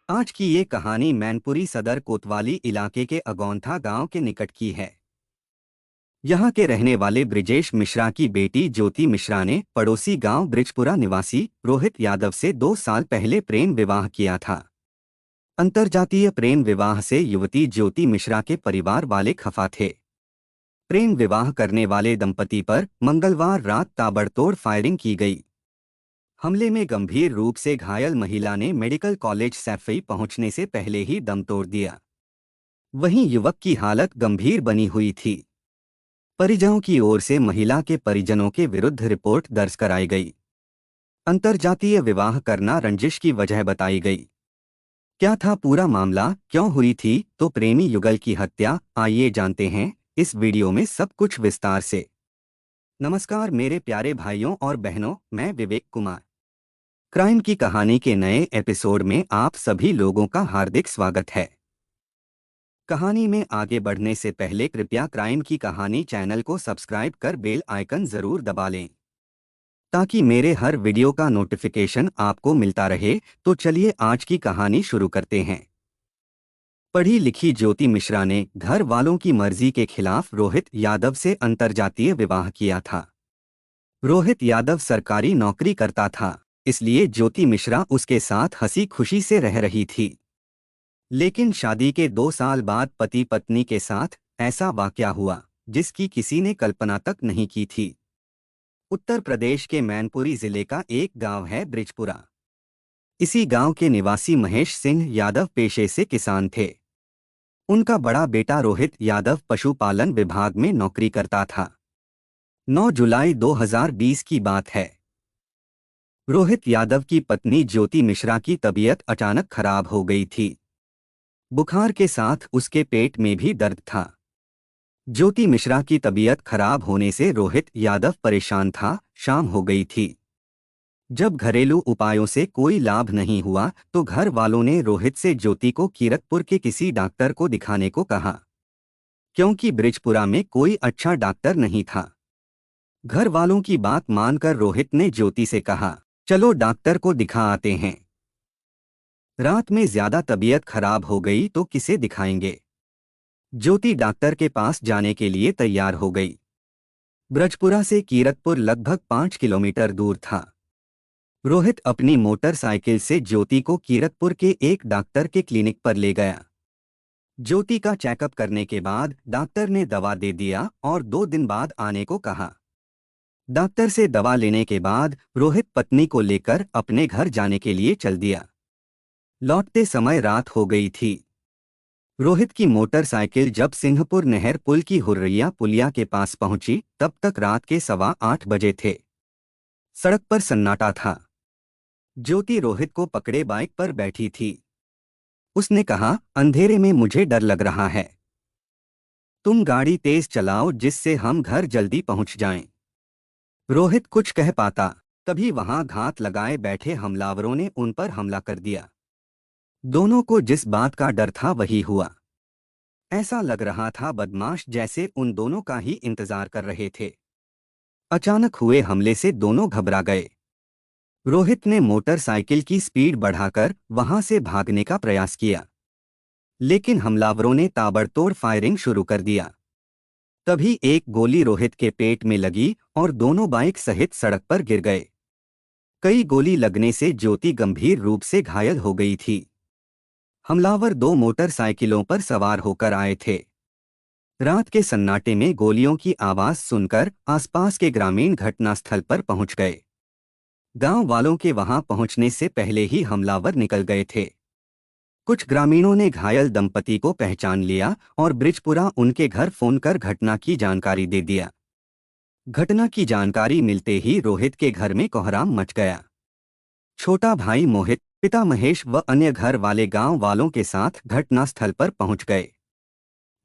आज की ये कहानी मैनपुरी सदर कोतवाली इलाके के अगौंथा गांव के निकट की है। यहाँ के रहने वाले ब्रिजेश मिश्रा की बेटी ज्योति मिश्रा ने पड़ोसी गांव ब्रिजपुरा निवासी रोहित यादव से 2 साल पहले प्रेम विवाह किया था। अंतरजातीय प्रेम विवाह से युवती ज्योति मिश्रा के परिवार वाले खफा थे। प्रेम विवाह करने वाले दंपति पर मंगलवार रात ताबड़तोड़ फायरिंग की गई। हमले में गंभीर रूप से घायल महिला ने मेडिकल कॉलेज सैफई पहुंचने से पहले ही दम तोड़ दिया। वहीं युवक की हालत गंभीर बनी हुई थी। परिजनों की ओर से महिला के परिजनों के विरुद्ध रिपोर्ट दर्ज कराई गई। अंतरजातीय विवाह करना रंजिश की वजह बताई गई। क्या था पूरा मामला, क्यों हुई थी तो प्रेमी युगल की हत्या, आइए जानते हैं इस वीडियो में सब कुछ विस्तार से। नमस्कार मेरे प्यारे भाइयों और बहनों, मैं विवेक कुमार। क्राइम की कहानी के नए एपिसोड में आप सभी लोगों का हार्दिक स्वागत है। कहानी में आगे बढ़ने से पहले कृपया क्राइम की कहानी चैनल को सब्सक्राइब कर बेल आइकन जरूर दबा लें ताकि मेरे हर वीडियो का नोटिफिकेशन आपको मिलता रहे। तो चलिए आज की कहानी शुरू करते हैं। पढ़ी लिखी ज्योति मिश्रा ने घर वालों की मर्जी के खिलाफ रोहित यादव से अंतरजातीय विवाह किया था। रोहित यादव सरकारी नौकरी करता था, इसलिए ज्योति मिश्रा उसके साथ हंसी खुशी से रह रही थी। लेकिन शादी के 2 साल बाद पति पत्नी के साथ ऐसा वाकया हुआ जिसकी किसी ने कल्पना तक नहीं की थी। उत्तर प्रदेश के मैनपुरी जिले का एक गांव है ब्रिजपुरा। इसी गांव के निवासी महेश सिंह यादव पेशे से किसान थे। उनका बड़ा बेटा रोहित यादव पशुपालन विभाग में नौकरी करता था। 9 जुलाई 2020 की बात है। रोहित यादव की पत्नी ज्योति मिश्रा की तबीयत अचानक खराब हो गई थी। बुखार के साथ उसके पेट में भी दर्द था। ज्योति मिश्रा की तबीयत खराब होने से रोहित यादव परेशान था। शाम हो गई थी। जब घरेलू उपायों से कोई लाभ नहीं हुआ तो घर वालों ने रोहित से ज्योति को कीरतपुर के किसी डॉक्टर को दिखाने को कहा, क्योंकि ब्रिजपुरा में कोई अच्छा डॉक्टर नहीं था। घर वालों की बात मानकर रोहित ने ज्योति से कहा, चलो डॉक्टर को दिखा आते हैं। रात में ज्यादा तबीयत खराब हो गई तो किसे दिखाएंगे। ज्योति डॉक्टर के पास जाने के लिए तैयार हो गई। ब्रजपुरा से कीरतपुर लगभग 5 किलोमीटर दूर था। रोहित अपनी मोटरसाइकिल से ज्योति को कीरतपुर के एक डॉक्टर के क्लिनिक पर ले गया। ज्योति का चेकअप करने के बाद डॉक्टर ने दवा दे दिया और 2 दिन बाद आने को कहा। डॉक्टर से दवा लेने के बाद रोहित पत्नी को लेकर अपने घर जाने के लिए चल दिया। लौटते समय रात हो गई थी। रोहित की मोटरसाइकिल जब सिंहपुर नहर पुल की हुर्रिया पुलिया के पास पहुंची तब तक रात के 8:15 बजे थे। सड़क पर सन्नाटा था। ज्योति रोहित को पकड़े बाइक पर बैठी थी। उसने कहा, अंधेरे में मुझे डर लग रहा है, तुम गाड़ी तेज चलाओ जिससे हम घर जल्दी पहुंच जाएं। रोहित कुछ कह पाता तभी वहां घात लगाए बैठे हमलावरों ने उन पर हमला कर दिया। दोनों को जिस बात का डर था वही हुआ। ऐसा लग रहा था बदमाश जैसे उन दोनों का ही इंतजार कर रहे थे। अचानक हुए हमले से दोनों घबरा गए। रोहित ने मोटरसाइकिल की स्पीड बढ़ाकर वहां से भागने का प्रयास किया, लेकिन हमलावरों ने ताबड़तोड़ फायरिंग शुरू कर दिया। तभी एक गोली रोहित के पेट में लगी और दोनों बाइक सहित सड़क पर गिर गए। कई गोली लगने से ज्योति गंभीर रूप से घायल हो गई थी। हमलावर 2 मोटरसाइकिलों पर सवार होकर आए थे। रात के सन्नाटे में गोलियों की आवाज सुनकर आसपास के ग्रामीण घटनास्थल पर पहुंच गए। गांव वालों के वहां पहुंचने से पहले ही हमलावर निकल गए थे। कुछ ग्रामीणों ने घायल दंपति को पहचान लिया और ब्रिजपुरा उनके घर फोन कर घटना की जानकारी दे दिया। घटना की जानकारी मिलते ही रोहित के घर में कोहराम मच गया। छोटा भाई मोहित, पिता महेश व अन्य घर वाले गांव वालों के साथ घटनास्थल पर पहुंच गए।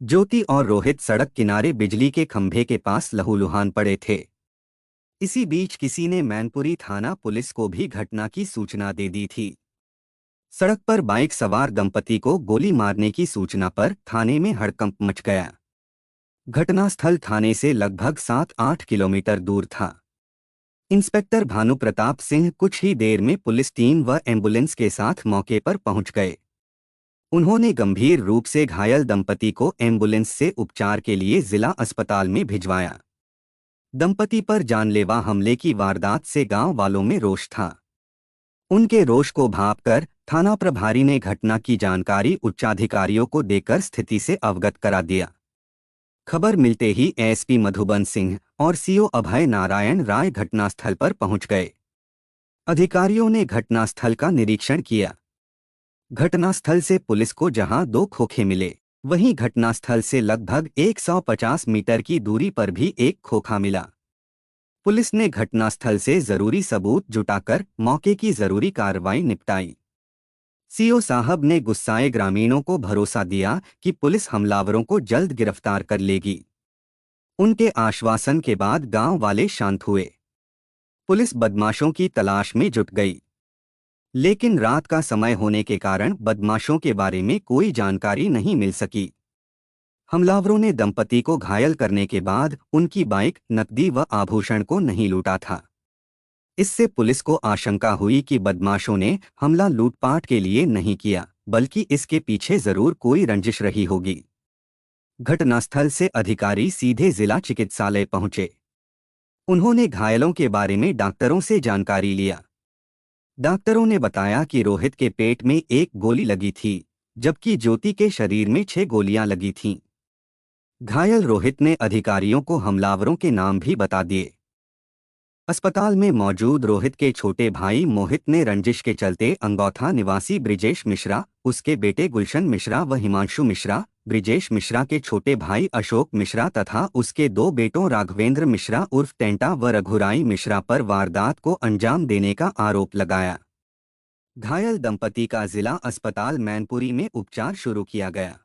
ज्योति और रोहित सड़क किनारे बिजली के खंभे के पास लहूलुहान पड़े थे। इसी बीच किसी ने मैनपुरी थाना पुलिस को भी घटना की सूचना दे दी थी। सड़क पर बाइक सवार दंपति को गोली मारने की सूचना पर थाने में हड़कंप मच गया। घटनास्थल थाने से लगभग 7-8 किलोमीटर दूर था। इंस्पेक्टर भानु प्रताप सिंह कुछ ही देर में पुलिस टीम व एम्बुलेंस के साथ मौके पर पहुंच गए। उन्होंने गंभीर रूप से घायल दंपति को एम्बुलेंस से उपचार के लिए जिला अस्पताल में भिजवाया। दंपति पर जानलेवा हमले की वारदात से गांव वालों में रोष था। उनके रोष को भांपकर थाना प्रभारी ने घटना की जानकारी उच्चाधिकारियों को देकर स्थिति से अवगत करा दिया। खबर मिलते ही एसपी मधुबन सिंह और सीओ अभय नारायण राय घटनास्थल पर पहुंच गए। अधिकारियों ने घटनास्थल का निरीक्षण किया। घटनास्थल से पुलिस को जहां 2 खोखे मिले, वहीं घटनास्थल से लगभग 150 मीटर की दूरी पर भी एक खोखा मिला। पुलिस ने घटनास्थल से जरूरी सबूत जुटाकर मौके की जरूरी कार्रवाई निपटाई। सीओ साहब ने गुस्साए ग्रामीणों को भरोसा दिया कि पुलिस हमलावरों को जल्द गिरफ्तार कर लेगी। उनके आश्वासन के बाद गांव वाले शांत हुए। पुलिस बदमाशों की तलाश में जुट गई, लेकिन रात का समय होने के कारण बदमाशों के बारे में कोई जानकारी नहीं मिल सकी। हमलावरों ने दंपति को घायल करने के बाद उनकी बाइक, नकदी व आभूषण को नहीं लूटा था। इससे पुलिस को आशंका हुई कि बदमाशों ने हमला लूटपाट के लिए नहीं किया, बल्कि इसके पीछे जरूर कोई रंजिश रही होगी। घटनास्थल से अधिकारी सीधे जिला चिकित्सालय पहुंचे। उन्होंने घायलों के बारे में डॉक्टरों से जानकारी लिया। डॉक्टरों ने बताया कि रोहित के पेट में 1 गोली लगी थी, जबकि ज्योति के शरीर में 6 गोलियां लगी थीं। घायल रोहित ने अधिकारियों को हमलावरों के नाम भी बता दिए। अस्पताल में मौजूद रोहित के छोटे भाई मोहित ने रंजिश के चलते अंगौथा निवासी ब्रिजेश मिश्रा, उसके बेटे गुलशन मिश्रा व हिमांशु मिश्रा, ब्रिजेश मिश्रा के छोटे भाई अशोक मिश्रा तथा उसके 2 बेटों राघवेंद्र मिश्रा उर्फ टेंटा व रघुराई मिश्रा पर वारदात को अंजाम देने का आरोप लगाया। घायल दंपति का जिला अस्पताल मैनपुरी में उपचार शुरू किया गया।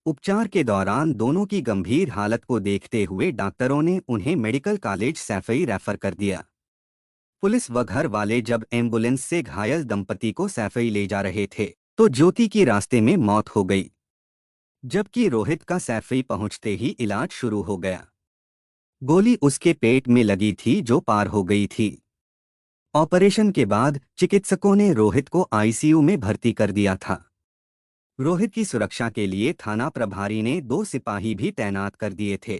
उपचार के दौरान दोनों की गंभीर हालत को देखते हुए डॉक्टरों ने उन्हें मेडिकल कॉलेज सैफई रेफर कर दिया। पुलिस व घर वाले जब एम्बुलेंस से घायल दंपति को सैफई ले जा रहे थे तो ज्योति की रास्ते में मौत हो गई, जबकि रोहित का सैफई पहुंचते ही इलाज शुरू हो गया। गोली उसके पेट में लगी थी जो पार हो गई थी। ऑपरेशन के बाद चिकित्सकों ने रोहित को आईसीयू में भर्ती कर दिया था। रोहित की सुरक्षा के लिए थाना प्रभारी ने 2 सिपाही भी तैनात कर दिए थे।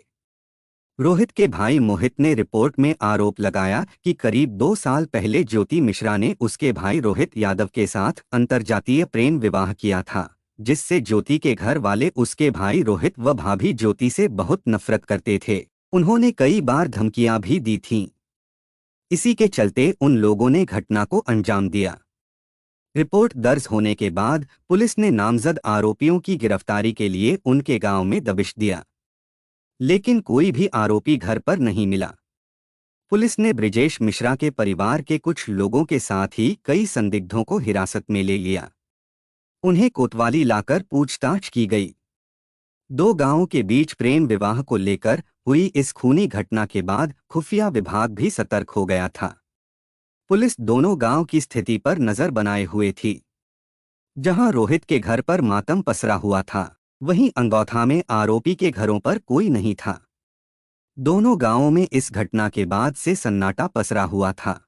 रोहित के भाई मोहित ने रिपोर्ट में आरोप लगाया कि करीब 2 साल पहले ज्योति मिश्रा ने उसके भाई रोहित यादव के साथ अंतर्जातीय प्रेम विवाह किया था, जिससे ज्योति के घर वाले उसके भाई रोहित व भाभी ज्योति से बहुत नफरत करते थे। उन्होंने कई बार धमकियां भी दी थीं। इसी के चलते उन लोगों ने घटना को अंजाम दिया। रिपोर्ट दर्ज होने के बाद पुलिस ने नामजद आरोपियों की गिरफ्तारी के लिए उनके गांव में दबिश दिया, लेकिन कोई भी आरोपी घर पर नहीं मिला। पुलिस ने ब्रिजेश मिश्रा के परिवार के कुछ लोगों के साथ ही कई संदिग्धों को हिरासत में ले लिया। उन्हें कोतवाली लाकर पूछताछ की गई। 2 गांवों के बीच प्रेम विवाह को लेकर हुई इस खूनी घटना के बाद खुफिया विभाग भी सतर्क हो गया था। पुलिस दोनों गांव की स्थिति पर नजर बनाए हुए थी। जहां रोहित के घर पर मातम पसरा हुआ था, वहीं अंगौथा में आरोपी के घरों पर कोई नहीं था। दोनों गांवों में इस घटना के बाद से सन्नाटा पसरा हुआ था।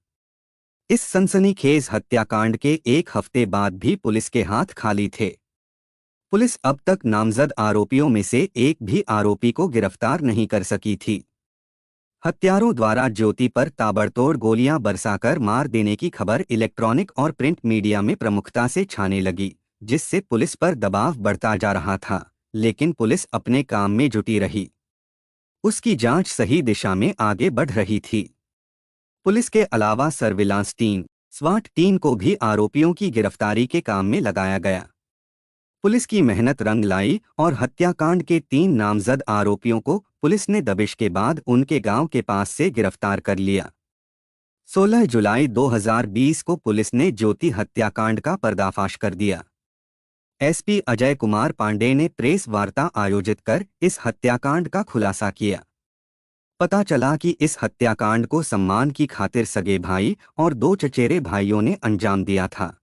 इस सनसनीखेज हत्याकांड के 1 हफ्ते बाद भी पुलिस के हाथ खाली थे। पुलिस अब तक नामजद आरोपियों में से एक भी आरोपी को गिरफ्तार नहीं कर सकी थी। हत्यारों द्वारा ज्योति पर ताबड़तोड़ गोलियां बरसाकर मार देने की खबर इलेक्ट्रॉनिक और प्रिंट मीडिया में प्रमुखता से छाने लगी, जिससे पुलिस पर दबाव बढ़ता जा रहा था। लेकिन पुलिस अपने काम में जुटी रही। उसकी जांच सही दिशा में आगे बढ़ रही थी। पुलिस के अलावा सर्विलांस टीम, स्वाट टीम को भी आरोपियों की गिरफ्तारी के काम में लगाया गया। पुलिस की मेहनत रंग लाई और हत्याकांड के 3 नामजद आरोपियों को पुलिस ने दबिश के बाद उनके गांव के पास से गिरफ्तार कर लिया। 16 जुलाई 2020 को पुलिस ने ज्योति हत्याकांड का पर्दाफाश कर दिया। एसपी अजय कुमार पांडे ने प्रेस वार्ता आयोजित कर इस हत्याकांड का खुलासा किया। पता चला कि इस हत्याकांड को सम्मान की खातिर सगे भाई और 2 चचेरे भाइयों ने अंजाम दिया था।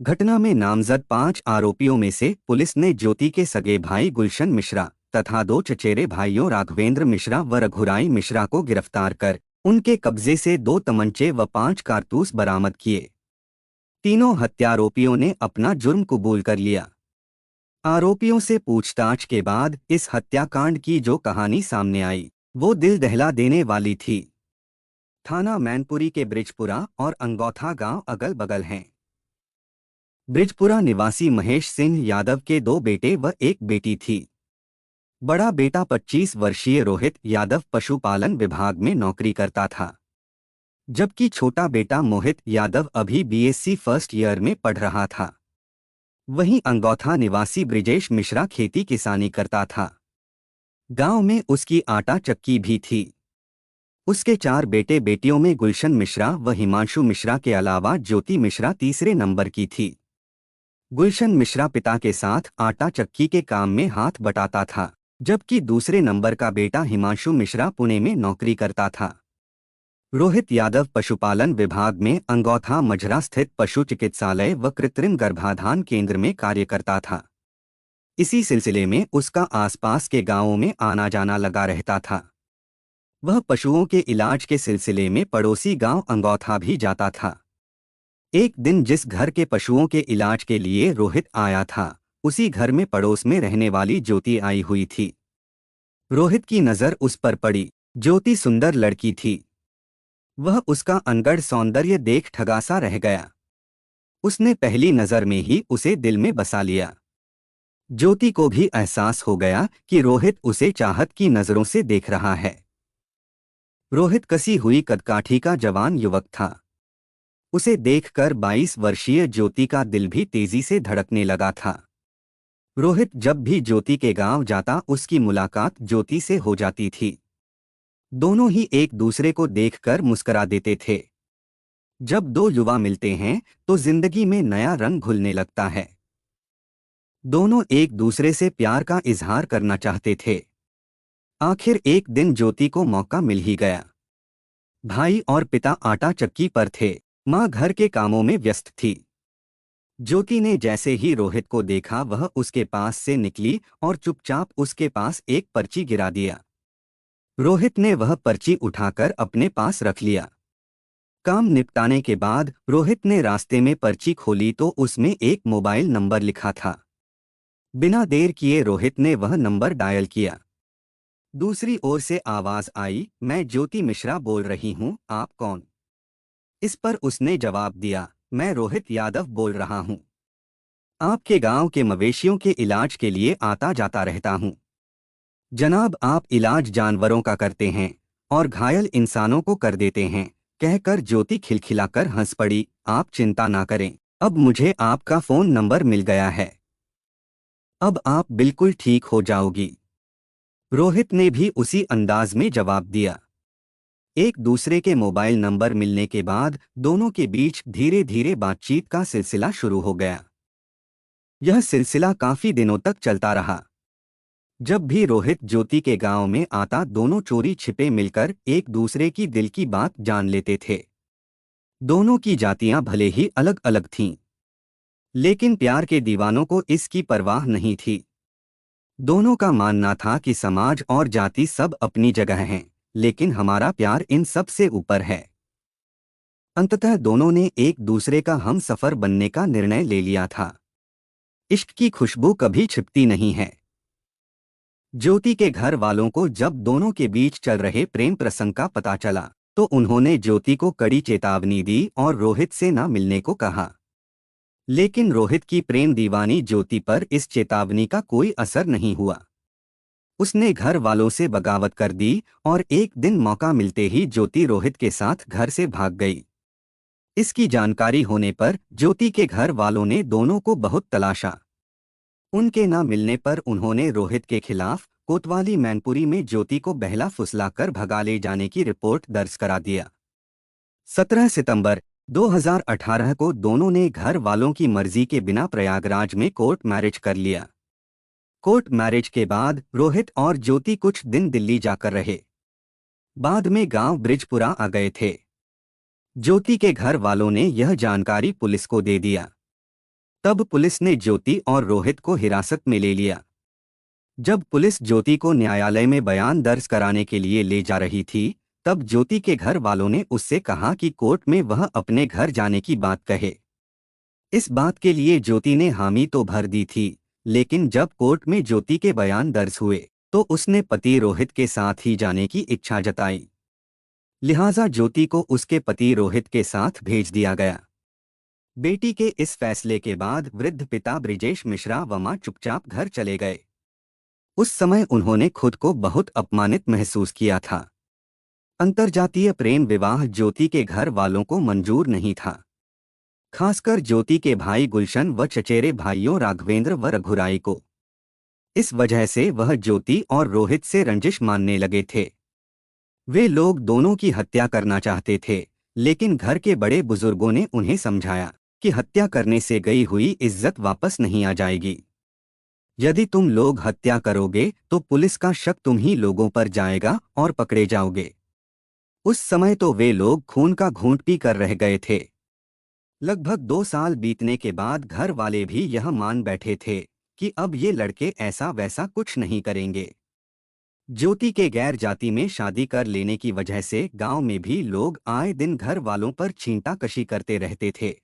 घटना में नामजद 5 आरोपियों में से पुलिस ने ज्योति के सगे भाई गुलशन मिश्रा तथा 2 चचेरे भाइयों राघवेंद्र मिश्रा व रघुराई मिश्रा को गिरफ्तार कर उनके कब्जे से 2 तमंचे व 5 कारतूस बरामद किए। तीनों हत्यारोपियों ने अपना जुर्म कबूल कर लिया। आरोपियों से पूछताछ के बाद इस हत्याकांड की जो कहानी सामने आई वो दिल दहला देने वाली थी। थाना मैनपुरी के ब्रिजपुरा और अंगौथा गांव अगल बगल हैं। ब्रिजपुरा निवासी महेश सिंह यादव के दो बेटे व एक बेटी थी। बड़ा बेटा 25 वर्षीय रोहित यादव पशुपालन विभाग में नौकरी करता था, जबकि छोटा बेटा मोहित यादव अभी बीएससी फर्स्ट ईयर में पढ़ रहा था। वहीं अंगौथा निवासी ब्रिजेश मिश्रा खेती किसानी करता था। गांव में उसकी आटा चक्की भी थी। उसके 4 बेटे बेटियों में गुलशन मिश्रा व हिमांशु मिश्रा के अलावा ज्योति मिश्रा तीसरे नंबर की थी। गुलशन मिश्रा पिता के साथ आटा चक्की के काम में हाथ बटाता था, जबकि दूसरे नंबर का बेटा हिमांशु मिश्रा पुणे में नौकरी करता था। रोहित यादव पशुपालन विभाग में अंगौथा मझरा स्थित पशु चिकित्सालय व कृत्रिम गर्भाधान केंद्र में कार्य करता था। इसी सिलसिले में उसका आसपास के गांवों में आना जाना लगा रहता था। वह पशुओं के इलाज के सिलसिले में पड़ोसी गांव अंगौथा भी जाता था। एक दिन जिस घर के पशुओं के इलाज के लिए रोहित आया था, उसी घर में पड़ोस में रहने वाली ज्योति आई हुई थी। रोहित की नज़र उस पर पड़ी। ज्योति सुंदर लड़की थी। वह उसका अनगढ़ सौंदर्य देख ठगासा रह गया। उसने पहली नज़र में ही उसे दिल में बसा लिया। ज्योति को भी एहसास हो गया कि रोहित उसे चाहत की नज़रों से देख रहा है। रोहित कसी हुई कदकाठी का जवान युवक था। उसे देखकर 22 वर्षीय ज्योति का दिल भी तेजी से धड़कने लगा था। रोहित जब भी ज्योति के गांव जाता उसकी मुलाकात ज्योति से हो जाती थी। दोनों ही एक दूसरे को देखकर मुस्कुरा देते थे। जब दो युवा मिलते हैं तो जिंदगी में नया रंग घुलने लगता है। दोनों एक दूसरे से प्यार का इजहार करना चाहते थे। आखिर एक दिन ज्योति को मौका मिल ही गया। भाई और पिता आटा चक्की पर थे, माँ घर के कामों में व्यस्त थी। ज्योति ने जैसे ही रोहित को देखा वह उसके पास से निकली और चुपचाप उसके पास एक पर्ची गिरा दिया। रोहित ने वह पर्ची उठाकर अपने पास रख लिया। काम निपटाने के बाद रोहित ने रास्ते में पर्ची खोली तो उसमें एक मोबाइल नंबर लिखा था। बिना देर किए रोहित ने वह नंबर डायल किया। दूसरी ओर से आवाज आई, मैं ज्योति मिश्रा बोल रही हूँ, आप कौन? इस पर उसने जवाब दिया, मैं रोहित यादव बोल रहा हूँ। आपके गांव के मवेशियों के इलाज के लिए आता जाता रहता हूँ। जनाब, आप इलाज जानवरों का करते हैं और घायल इंसानों को कर देते हैं, कहकर ज्योति खिलखिलाकर हंस पड़ी। आप चिंता ना करें, अब मुझे आपका फ़ोन नंबर मिल गया है। अब आप बिल्कुल ठीक हो जाओगी। रोहित ने भी उसी अंदाज में जवाब दिया। एक दूसरे के मोबाइल नंबर मिलने के बाद दोनों के बीच धीरे धीरे बातचीत का सिलसिला शुरू हो गया। यह सिलसिला काफी दिनों तक चलता रहा। जब भी रोहित ज्योति के गांव में आता दोनों चोरी छिपे मिलकर एक दूसरे की दिल की बात जान लेते थे। दोनों की जातियां भले ही अलग अलग थीं, लेकिन प्यार के दीवानों को इसकी परवाह नहीं थी। दोनों का मानना था कि समाज और जाति सब अपनी जगह हैं, लेकिन हमारा प्यार इन सब से ऊपर है। अंततः दोनों ने एक दूसरे का हमसफर बनने का निर्णय ले लिया था। इश्क की खुशबू कभी छिपती नहीं है। ज्योति के घर वालों को जब दोनों के बीच चल रहे प्रेम प्रसंग का पता चला तो उन्होंने ज्योति को कड़ी चेतावनी दी और रोहित से न मिलने को कहा। लेकिन रोहित की प्रेम दीवानी ज्योति पर इस चेतावनी का कोई असर नहीं हुआ। उसने घर वालों से बगावत कर दी और एक दिन मौका मिलते ही ज्योति रोहित के साथ घर से भाग गई। इसकी जानकारी होने पर ज्योति के घर वालों ने दोनों को बहुत तलाशा। उनके न मिलने पर उन्होंने रोहित के खिलाफ कोतवाली मैनपुरी में ज्योति को बहला फुसलाकर भगा ले जाने की रिपोर्ट दर्ज करा दिया। 17 सितंबर 2018 को दोनों ने घर वालों की मर्जी के बिना प्रयागराज में कोर्ट मैरिज कर लिया। कोर्ट मैरिज के बाद रोहित और ज्योति कुछ दिन दिल्ली जाकर रहे। बाद में गांव ब्रिजपुरा आ गए थे। ज्योति के घर वालों ने यह जानकारी पुलिस को दे दिया। तब पुलिस ने ज्योति और रोहित को हिरासत में ले लिया। जब पुलिस ज्योति को न्यायालय में बयान दर्ज कराने के लिए ले जा रही थी, तब ज्योति के घर वालों ने उससे कहा कि कोर्ट में वह अपने घर जाने की बात कहे। इस बात के लिए ज्योति ने हामी तो भर दी थी, लेकिन जब कोर्ट में ज्योति के बयान दर्ज हुए तो उसने पति रोहित के साथ ही जाने की इच्छा जताई। लिहाजा ज्योति को उसके पति रोहित के साथ भेज दिया गया। बेटी के इस फैसले के बाद वृद्ध पिता बृजेश मिश्रा व मां चुपचाप घर चले गए। उस समय उन्होंने खुद को बहुत अपमानित महसूस किया था। अंतरजातीय प्रेम विवाह ज्योति के घर वालों को मंजूर नहीं था, खासकर ज्योति के भाई गुलशन व चचेरे भाइयों राघवेंद्र व रघुराई को। इस वजह से वह ज्योति और रोहित से रंजिश मानने लगे थे। वे लोग दोनों की हत्या करना चाहते थे, लेकिन घर के बड़े बुजुर्गों ने उन्हें समझाया कि हत्या करने से गई हुई इज्जत वापस नहीं आ जाएगी। यदि तुम लोग हत्या करोगे तो पुलिस का शक तुम ही लोगों पर जाएगा और पकड़े जाओगे। उस समय तो वे लोग खून का घूंट पी कर रह गए थे। लगभग 2 साल बीतने के बाद घर वाले भी यह मान बैठे थे कि अब ये लड़के ऐसा वैसा कुछ नहीं करेंगे। ज्योति के गैर जाति में शादी कर लेने की वजह से गांव में भी लोग आए दिन घर वालों पर छींटाकशी करते रहते थे।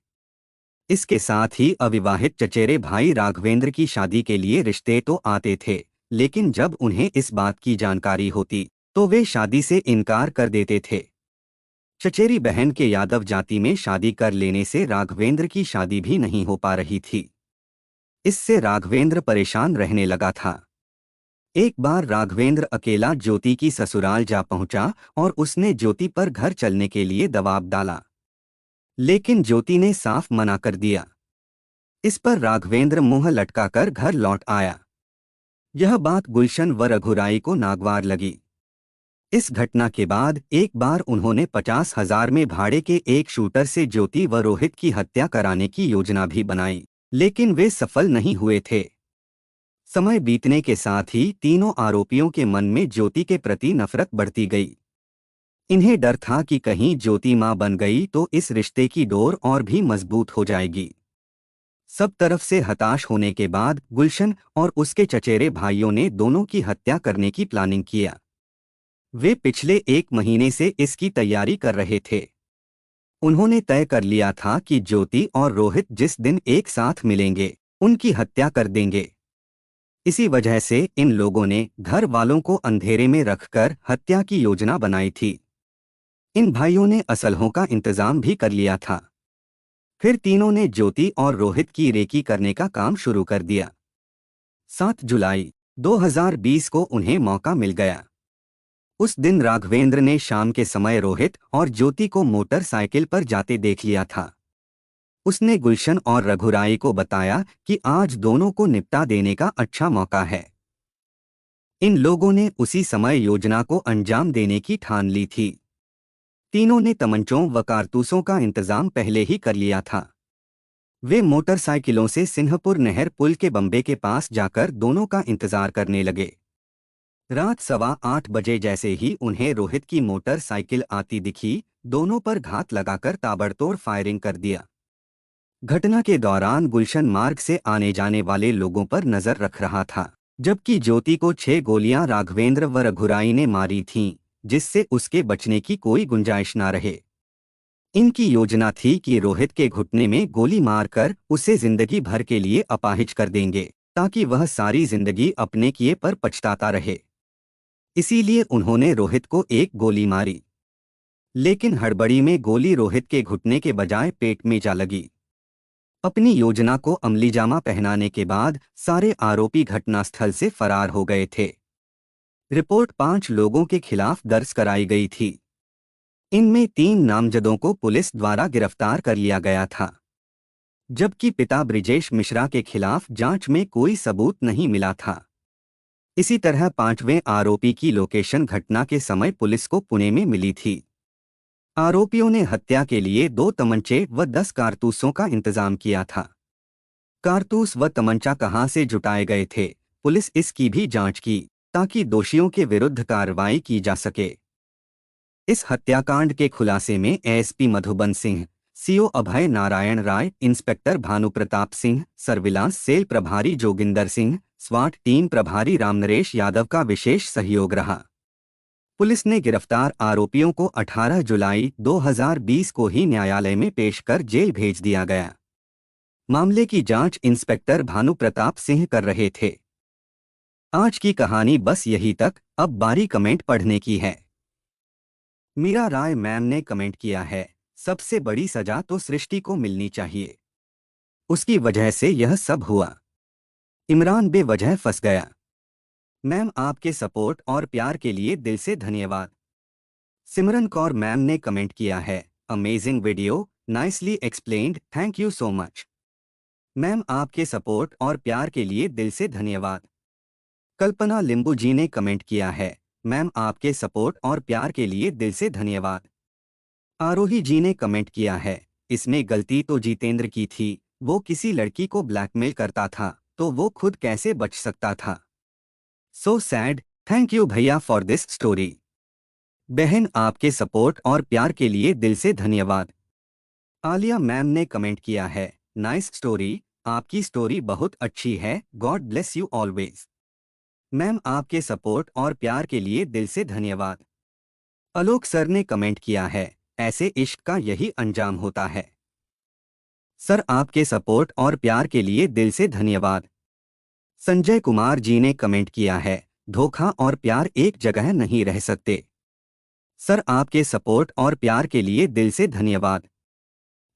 इसके साथ ही अविवाहित चचेरे भाई राघवेंद्र की शादी के लिए रिश्ते तो आते थे, लेकिन जब उन्हें इस बात की जानकारी होती तो वे शादी से इनकार कर देते थे। चचेरी बहन के यादव जाति में शादी कर लेने से राघवेंद्र की शादी भी नहीं हो पा रही थी। इससे राघवेंद्र परेशान रहने लगा था। एक बार राघवेंद्र अकेला ज्योति की ससुराल जा पहुंचा और उसने ज्योति पर घर चलने के लिए दबाव डाला, लेकिन ज्योति ने साफ मना कर दिया। इस पर राघवेंद्र मुंह लटकाकर घर लौट आया। यह बात गुलशन व रघुराई को नागवार लगी। इस घटना के बाद एक बार उन्होंने 50,000 में भाड़े के एक शूटर से ज्योति व रोहित की हत्या कराने की योजना भी बनाई, लेकिन वे सफल नहीं हुए थे। समय बीतने के साथ ही तीनों आरोपियों के मन में ज्योति के प्रति नफरत बढ़ती गई। इन्हें डर था कि कहीं ज्योति मां बन गई तो इस रिश्ते की डोर और भी मजबूत हो जाएगी। सब तरफ से हताश होने के बाद गुलशन और उसके चचेरे भाइयों ने दोनों की हत्या करने की प्लानिंग किया। वे पिछले 1 महीने से इसकी तैयारी कर रहे थे। उन्होंने तय कर लिया था कि ज्योति और रोहित जिस दिन एक साथ मिलेंगे उनकी हत्या कर देंगे। इसी वजह से इन लोगों ने घर वालों को अंधेरे में रखकर हत्या की योजना बनाई थी। इन भाइयों ने असलहों का इंतजाम भी कर लिया था। फिर तीनों ने ज्योति और रोहित की रेकी करने का काम शुरू कर दिया। 7 जुलाई 2020 को उन्हें मौका मिल गया। उस दिन राघवेंद्र ने शाम के समय रोहित और ज्योति को मोटरसाइकिल पर जाते देख लिया था। उसने गुलशन और रघुराई को बताया कि आज दोनों को निपटा देने का अच्छा मौका है। इन लोगों ने उसी समय योजना को अंजाम देने की ठान ली थी। तीनों ने तमंचों व कारतूसों का इंतजाम पहले ही कर लिया था। वे मोटरसाइकिलों से सिंहपुर नहर पुल के बम्बे के पास जाकर दोनों का इंतजार करने लगे। रात 8:15 बजे जैसे ही उन्हें रोहित की मोटरसाइकिल आती दिखी, दोनों पर घात लगाकर ताबड़तोड़ फायरिंग कर दिया। घटना के दौरान गुलशन मार्ग से आने जाने वाले लोगों पर नजर रख रहा था, जबकि ज्योति को 6 गोलियां राघवेंद्र व रघुराई ने मारी थीं, जिससे उसके बचने की कोई गुंजाइश न रहे। इनकी योजना थी कि रोहित के घुटने में गोली मारकर उसे जिंदगी भर के लिए अपाहिज कर देंगे, ताकि वह सारी जिंदगी अपने किए पर पछताता रहे। इसीलिए उन्होंने रोहित को एक गोली मारी, लेकिन हड़बड़ी में गोली रोहित के घुटने के बजाय पेट में जा लगी। अपनी योजना को अमलीजामा पहनाने के बाद सारे आरोपी घटनास्थल से फरार हो गए थे। रिपोर्ट 5 लोगों के खिलाफ दर्ज कराई गई थी। इनमें 3 नामजदों को पुलिस द्वारा गिरफ्तार कर लिया गया था, जबकि पिता बृजेश मिश्रा के खिलाफ जांच में कोई सबूत नहीं मिला था। इसी तरह 5वें आरोपी की लोकेशन घटना के समय पुलिस को पुणे में मिली थी। आरोपियों ने हत्या के लिए 2 तमंचे व 10 कारतूसों का इंतजाम किया था। कारतूस व तमंचा कहां से जुटाए गए थे, पुलिस इसकी भी जांच की, ताकि दोषियों के विरुद्ध कार्रवाई की जा सके। इस हत्याकांड के खुलासे में ASP Madhuban Singh, CO Abhay Narayan Rai, inspector Bhanupratap Singh, surveillance cell प्रभारी जोगिंदर सिंह, स्वाट टीम प्रभारी रामनरेश यादव का विशेष सहयोग रहा। पुलिस ने गिरफ्तार आरोपियों को 18 जुलाई 2020 को ही न्यायालय में पेश कर जेल भेज दिया गया। मामले की जांच इंस्पेक्टर भानु प्रताप सिंह कर रहे थे। आज की कहानी बस यही तक, अब बारी कमेंट पढ़ने की है। मीरा राय मैम ने कमेंट किया है, सबसे बड़ी सजा तो सृष्टि को मिलनी चाहिए, उसकी वजह से यह सब हुआ। इमरान बेवजह फंस गया। मैम आपके सपोर्ट और प्यार के लिए दिल से धन्यवाद। सिमरन कौर मैम ने कमेंट किया है, amazing video, nicely explained, thank you so much. Ma'am आपके सपोर्ट और प्यार के लिए दिल से धन्यवाद। कल्पना लिंबू जी ने कमेंट किया है, मैम आपके सपोर्ट और प्यार के लिए दिल से धन्यवाद। आरोही जी ने कमेंट किया है, इसमें गलती तो जितेंद्र की थी, वो किसी लड़की को ब्लैकमेल करता था तो वो खुद कैसे बच सकता था। सो सैड, थैंक यू भैया फॉर दिस स्टोरी। बहन आपके सपोर्ट और प्यार के लिए दिल से धन्यवाद। आलिया मैम ने कमेंट किया है, नाइस स्टोरी, आपकी स्टोरी बहुत अच्छी है, God bless you always. Ma'am आपके सपोर्ट और प्यार के लिए दिल से धन्यवाद। आलोक सर ने कमेंट किया है, ऐसे इश्क का यही अंजाम होता है। सर आपके सपोर्ट और प्यार के लिए दिल से धन्यवाद। संजय कुमार जी ने कमेंट किया है, धोखा और प्यार एक जगह नहीं रह सकते। सर आपके सपोर्ट और प्यार के लिए दिल से धन्यवाद।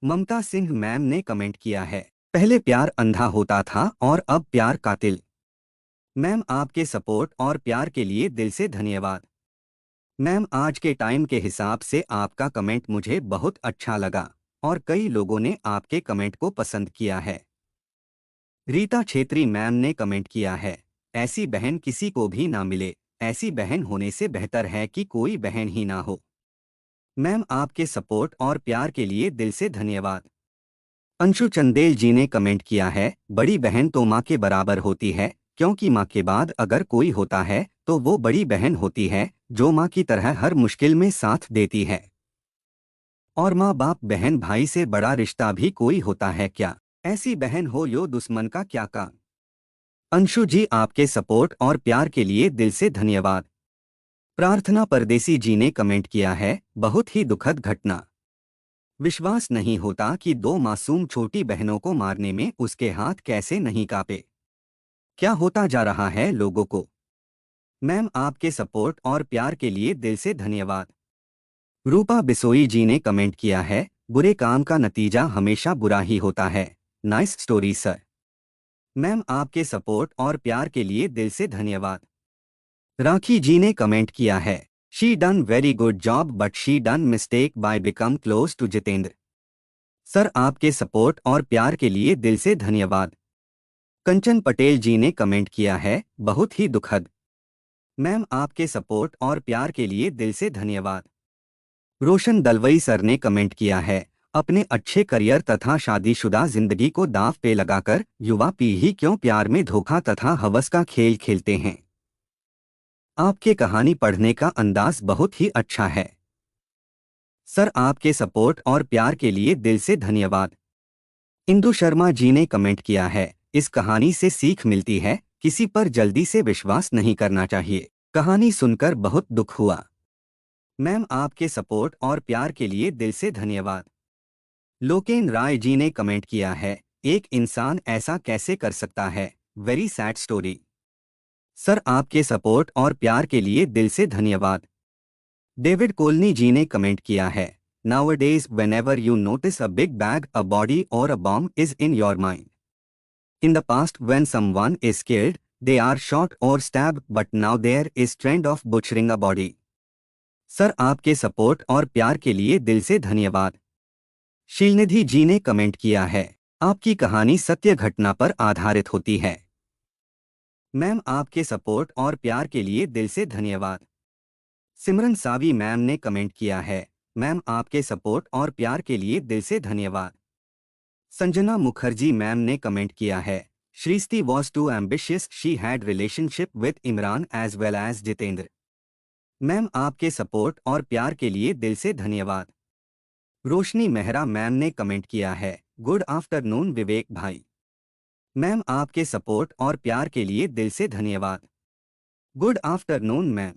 ममता सिंह मैम ने कमेंट किया है, पहले प्यार अंधा होता था और अब प्यार कातिल। मैम आपके सपोर्ट और प्यार के लिए दिल से धन्यवाद। मैम आज के टाइम के हिसाब से आपका कमेंट मुझे बहुत अच्छा लगा और कई लोगों ने आपके कमेंट को पसंद किया है। रीता छेत्री मैम ने कमेंट किया है, ऐसी बहन किसी को भी ना मिले, ऐसी बहन होने से बेहतर है कि कोई बहन ही ना हो। मैम आपके सपोर्ट और प्यार के लिए दिल से धन्यवाद। अंशु चंदेल जी ने कमेंट किया है, बड़ी बहन तो माँ के बराबर होती है, क्योंकि माँ के बाद अगर कोई होता है तो वो बड़ी बहन होती है, जो माँ की तरह हर मुश्किल में साथ देती है। और माँ बाप बहन भाई से बड़ा रिश्ता भी कोई होता है क्या, ऐसी बहन हो यो दुश्मन का क्या काम। अंशु जी आपके सपोर्ट और प्यार के लिए दिल से धन्यवाद। प्रार्थना परदेसी जी ने कमेंट किया है, बहुत ही दुखद घटना। विश्वास नहीं होता कि दो मासूम छोटी बहनों को मारने में उसके हाथ कैसे नहीं कांपे। क्या होता जा रहा है लोगों को। मैम आपके सपोर्ट और प्यार के लिए दिल से धन्यवाद। रूपा बिसोई जी ने कमेंट किया है, बुरे काम का नतीजा हमेशा बुरा ही होता है, नाइस स्टोरी सर। मैम आपके सपोर्ट और प्यार के लिए दिल से धन्यवाद। राखी जी ने कमेंट किया है, she done very good job but she done mistake by become close to Jitendra. Sir आपके सपोर्ट और प्यार के लिए दिल से धन्यवाद। कंचन पटेल जी ने कमेंट किया है, बहुत ही दुखद। मैम आपके सपोर्ट और प्यार के लिए दिल से धन्यवाद। रोशन दलवई सर ने कमेंट किया है, अपने अच्छे करियर तथा शादीशुदा जिंदगी को दांव पे लगाकर युवा पीढ़ी क्यों प्यार में धोखा तथा हवस का खेल खेलते हैं। आपके कहानी पढ़ने का अंदाज बहुत ही अच्छा है। सर आपके सपोर्ट और प्यार के लिए दिल से धन्यवाद। इंदु शर्मा जी ने कमेंट किया है, इस कहानी से सीख मिलती है, किसी पर जल्दी से विश्वास नहीं करना चाहिए। कहानी सुनकर बहुत दुख हुआ। मैम आपके सपोर्ट और प्यार के लिए दिल से धन्यवाद। लोकेन राय जी ने कमेंट किया है, एक इंसान ऐसा कैसे कर सकता है, वेरी सैड स्टोरी। सर आपके सपोर्ट और प्यार के लिए दिल से धन्यवाद। डेविड कोलनी जी ने कमेंट किया है, Nowadays whenever you notice a big bag, a body or a bomb is in your mind. In the past when someone is killed, they are shot or stabbed, but now there is trend of butchering a body. Sir आपके support और प्यार के लिए दिल से धन्यवाद। शीलनिधि जी ने comment किया है, आपकी कहानी सत्य घटना पर आधारित होती है। मैम आपके सपोर्ट और प्यार के लिए दिल से धन्यवाद। सिमरन सावी मैम ने कमेंट किया है, मैम आपके सपोर्ट और प्यार के लिए दिल से धन्यवाद। संजना मुखर्जी मैम ने कमेंट किया है, Shristi was too ambitious, she had relationship with Imran as well as Jitendra. Ma'am आपके सपोर्ट और प्यार के लिए दिल से धन्यवाद। रोशनी मेहरा मैम ने कमेंट किया है, गुड आफ्टरनून विवेक भाई। मैम आपके सपोर्ट और प्यार के लिए दिल से धन्यवाद। Good afternoon ma'am.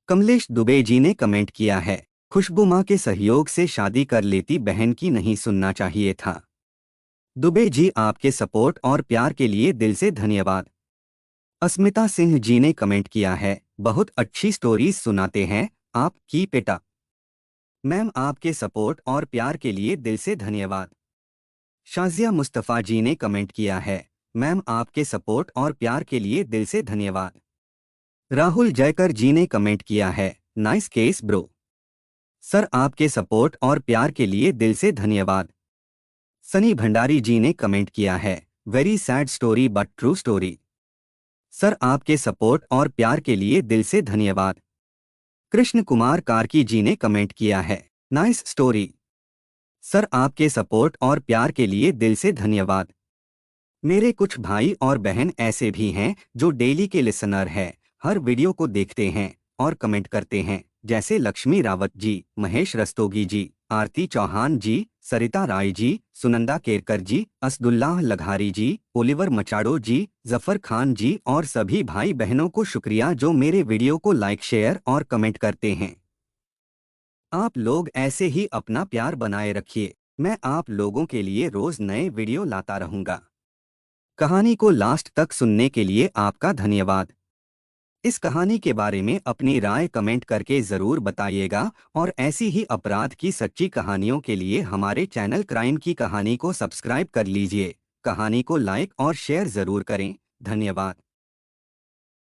Kamlesh Dubey ji ने कमेंट किया है, खुशबू माँ के सहयोग से शादी कर लेती, बहन की नहीं सुनना चाहिए था। दुबे जी, आपके सपोर्ट और प्यार के लिए दिल से धन्यवाद। अस्मिता सिंह जी ने कमेंट किया है, बहुत अच्छी स्टोरीज सुनाते हैं आप, कीप इट अप। मैम, आपके सपोर्ट और प्यार के लिए दिल से धन्यवाद। शाजिया मुस्तफ़ा जी ने कमेंट किया है, मैम आपके सपोर्ट और प्यार के लिए दिल से धन्यवाद। राहुल जयकर जी ने कमेंट किया है, नाइस केस ब्रो। सर, आपके सपोर्ट और प्यार के लिए दिल से धन्यवाद। सनी भंडारी जी ने कमेंट किया है, very sad story but true story. Sir, आपके सपोर्ट और प्यार के लिए दिल से धन्यवाद। कृष्ण कुमार कार्की जी ने कमेंट किया है, नाइस स्टोरी। सर, आपके सपोर्ट और प्यार के लिए दिल से धन्यवाद। मेरे कुछ भाई और बहन ऐसे भी हैं जो डेली के लिसनर हैं, हर वीडियो को देखते हैं और कमेंट करते हैं, जैसे लक्ष्मी रावत जी, महेश रस्तोगी जी, आरती चौहान जी, सरिता राय जी, सुनंदा केरकर जी, असदुल्लाह लघारी जी, ओलिवर मचाड़ो जी, जफर खान जी और सभी भाई बहनों को शुक्रिया जो मेरे वीडियो को लाइक, शेयर और कमेंट करते हैं। आप लोग ऐसे ही अपना प्यार बनाए रखिए। मैं आप लोगों के लिए रोज नए वीडियो लाता रहूंगा। कहानी को लास्ट तक सुनने के लिए आपका धन्यवाद। इस कहानी के बारे में अपनी राय कमेंट करके ज़रूर बताइएगा और ऐसी ही अपराध की सच्ची कहानियों के लिए हमारे चैनल क्राइम की कहानी को सब्सक्राइब कर लीजिए। कहानी को लाइक और शेयर ज़रूर करें। धन्यवाद।